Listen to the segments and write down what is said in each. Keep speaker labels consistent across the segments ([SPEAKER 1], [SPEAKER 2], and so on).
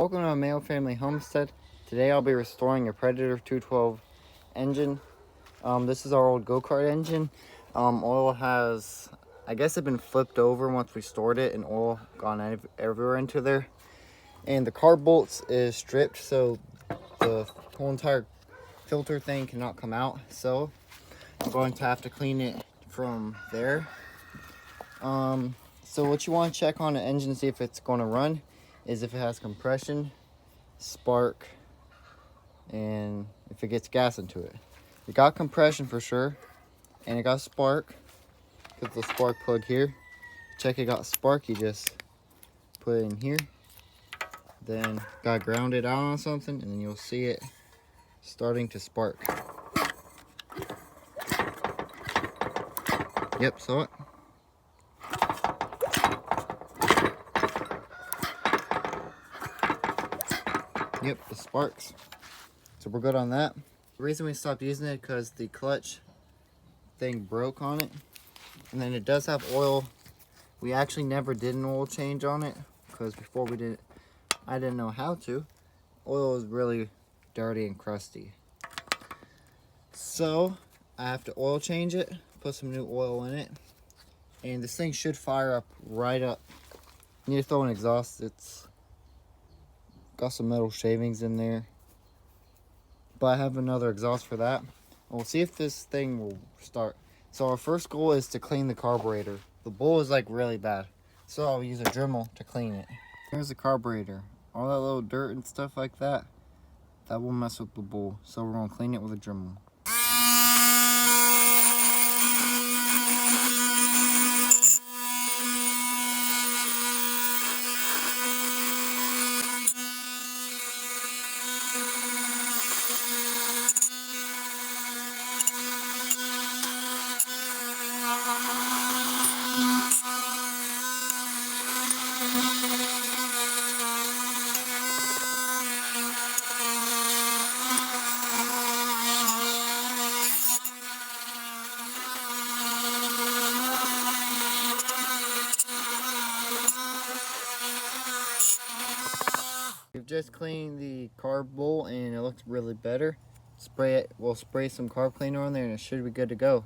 [SPEAKER 1] Welcome to my Mayo Family Homestead. Today I'll be restoring a Predator 212 engine. This is our old go-kart engine. Oil has, I guess it been flipped over once we stored it and oil gone everywhere into there. And the carb bolts is stripped, so the whole entire filter thing cannot come out. So I'm going to have to clean it from there. So what you want to check on the engine to see if it's going to run is if it has compression, spark, and if it gets gas into it. It got compression for sure, and it got spark. Put the spark plug here. Check it got spark, you just put it in here. Then got grounded out on something, and then you'll see it starting to spark. Yep, saw it. Yep, it sparks. So we're good on that. The reason we stopped using it because the clutch thing broke on it. And then it does have oil. We actually never did an oil change on it because before we did it, I didn't know how to. Oil is really dirty and crusty. So I have to oil change it, put some new oil in it. And this thing should fire up right up. You need to throw an exhaust. It's got some metal shavings in there. But I have another exhaust for that. We'll see if this thing will start. So our first goal is to clean the carburetor. The bowl is like really bad. So I'll use a Dremel to clean it. Here's the carburetor. All that little dirt and stuff like that, that will mess with the bowl. So we're gonna clean it with a Dremel. We've just cleaned the carb bowl and it looks really better. Spray it, we'll spray some carb cleaner on there and it should be good to go.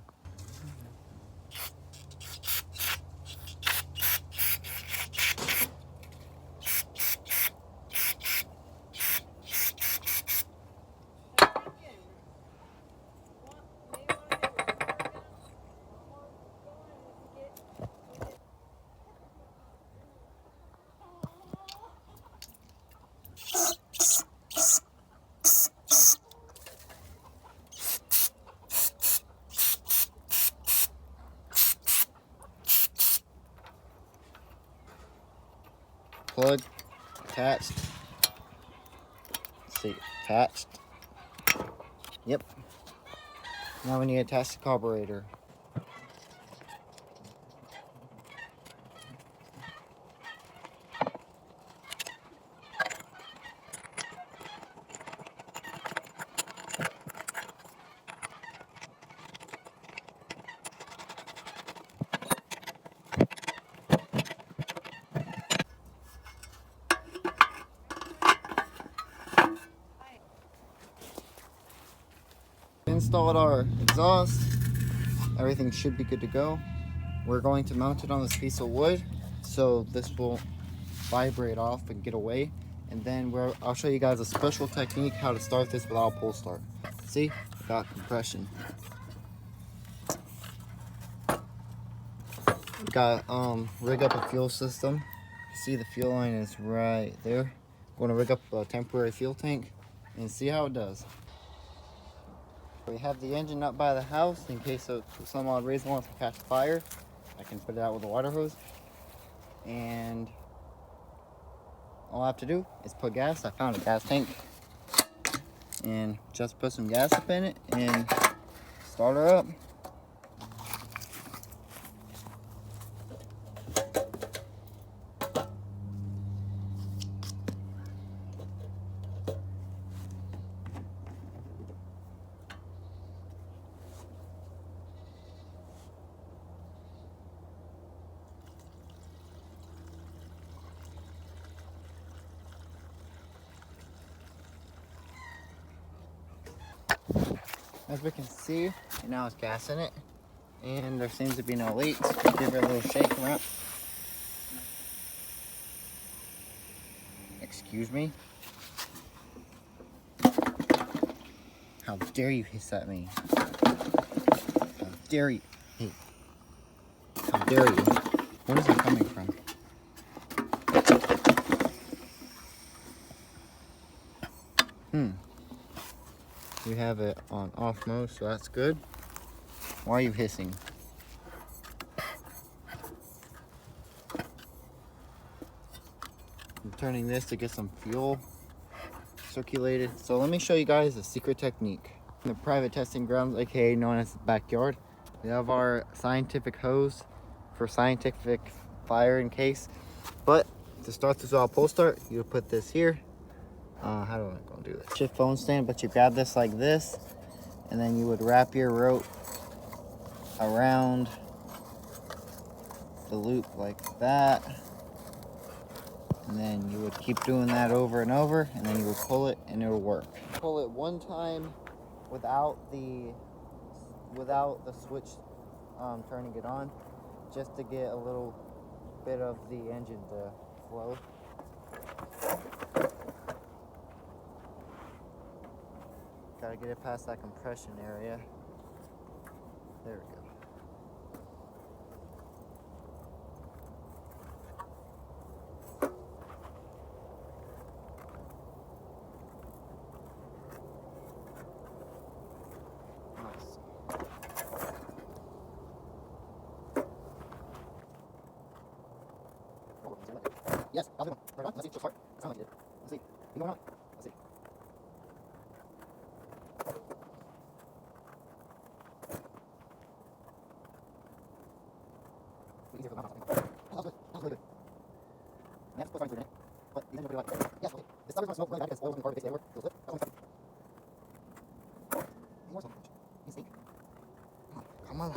[SPEAKER 1] Plug attached. Let's see, attached. Yep. Now we need to attach the carburetor. Installed our exhaust. Everything should be good to go. We're going to mount it on this piece of wood so this will vibrate off and get away. And then I'll show you guys a special technique how to start this without a pull start. See, got compression. Got rig up a fuel system. See the fuel line is right there. Going to rig up a temporary fuel tank and see how it does. We have the engine up by the house in case of for some odd reason wants to catch fire. I can put it out with a water hose. And all I have to do is put gas. I found a gas tank. And just put some gas up in it and start her up. As we can see, it now has gas in it, and there seems to be no leaks. Give it a little shake around. Excuse me? How dare you hiss at me? How dare you? Hey. How dare you? Where is it coming from? You have it on off mode, so that's good. Why are you hissing? I'm turning this to get some fuel circulated. So let me show you guys a secret technique. In the private testing grounds, aka known as the backyard, we have our scientific hose for scientific fire in case. But to start this all pull start, you put this here. How do I gonna do this? Shift phone stand, but you grab this like this, and then you would wrap your rope around the loop like that, and then you would keep doing that over and over, and then you would pull it and it will work. Pull it one time without the switch turning it on, just to get a little bit of the engine to flow. Gotta get it past that compression area. There we go. Nice. Yes, I'll do one. Right on. Let's see. Just start. It sounds like it did. Let's see. You going on? Let's see. Easier for the mouth, I think. Oh, that was good. That was really good. Man, it's still trying to do it. But these engines are really like, yes, okay. This stuff is going to smoke really bad because oil's in the car basically everywhere. Feels good. That one's good. Any more smoke? Any steak? Come on.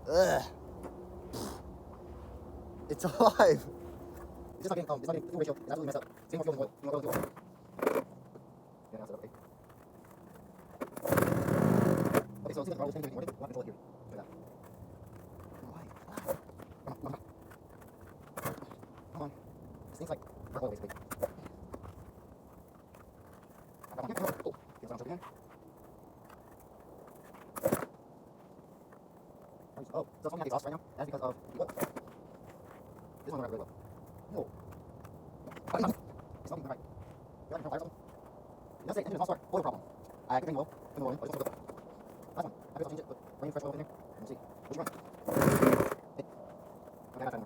[SPEAKER 1] Ugh. It's alive. It's just not getting, it's not getting, the fuel ratio is absolutely messed up. It's getting more fuel than oil. Yeah, that's it, okay. Okay, so it seems like the throttle is going to be more. We'll have to control it here. Look at that. Why? Come on. Come on. This thing's like oil, basically. Come on. Oh, okay, so again. Oh, so it's only exhaust right now? That's because of the oil. This one works really well. No. It's not right. You have to fire something? It does say engine is not start. Oil problem. I can bring oil. Bring oil in. Oh, this one's good. Last one. I will change it, but bring fresh oil in there. Let me see. Which one? Hey. Okay, I'm not trying.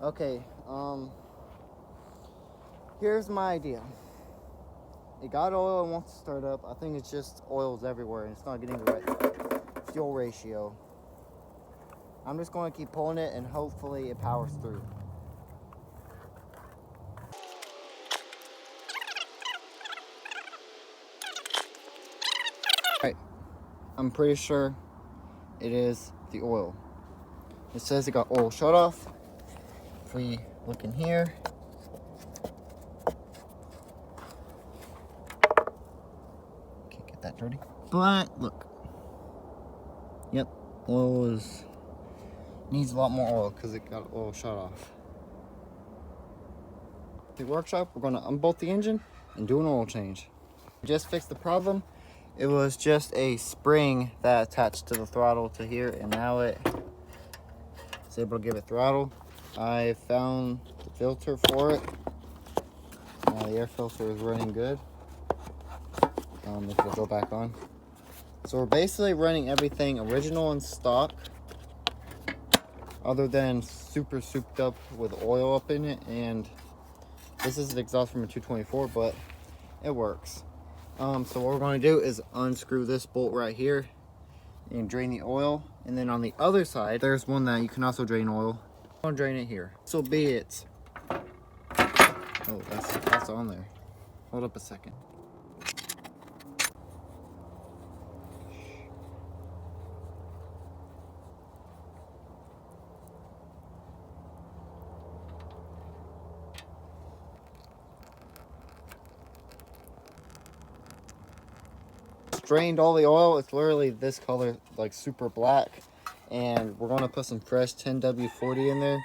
[SPEAKER 1] Okay, here's my idea. It got oil and wants to start up. I think it's just oil's everywhere and it's not getting the right fuel ratio. I'm just going to keep pulling it and hopefully it powers through. Alright, I'm pretty sure it is the oil. It says it got oil shut off. If we look in here, can't get that dirty. But look, yep, oil needs a lot more oil because it got oil shut off. The workshop, we're going to unbolt the engine and do an oil change. Just fixed the problem. It was just a spring that attached to the throttle to here, and now it's able to give it throttle. I found the filter for it. The air filter is running good. If it'll go back on. So we're basically running everything original and stock, other than super souped up with oil up in it. And this is the exhaust from a 224, but it works. So what we're going to do is unscrew this bolt right here and drain the oil. And then on the other side, there's one that you can also drain oil. I'm going to drain it here. This will be it. Oh, that's on there. Hold up a second. drained all the oil. It's literally this color, like super black. And we're gonna put some fresh 10W40 in there.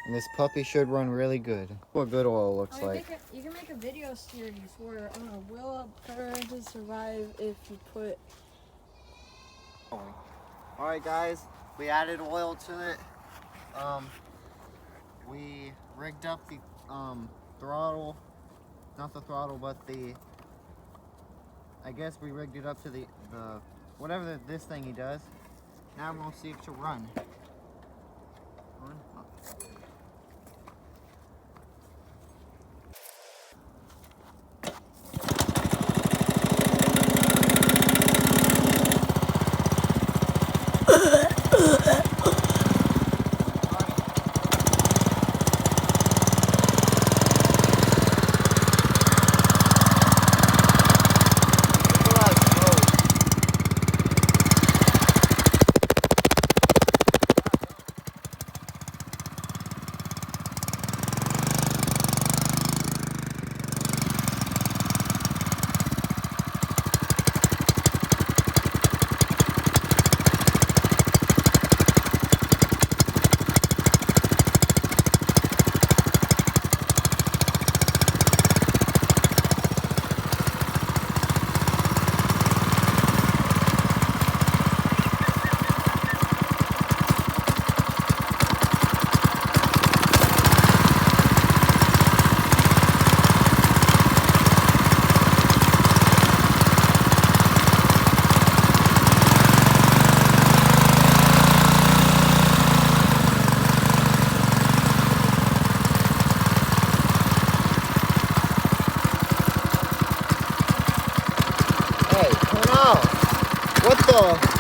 [SPEAKER 1] And this puppy should run really good. What good oil looks like.
[SPEAKER 2] You can make a video series where will apparently survive if you put...
[SPEAKER 1] Alright guys, we added oil to it. We rigged up the throttle. Not the throttle, but the... I guess we rigged it up to the whatever this thingy does. Now we're gonna see if she'll run. Hey, turn off! What the?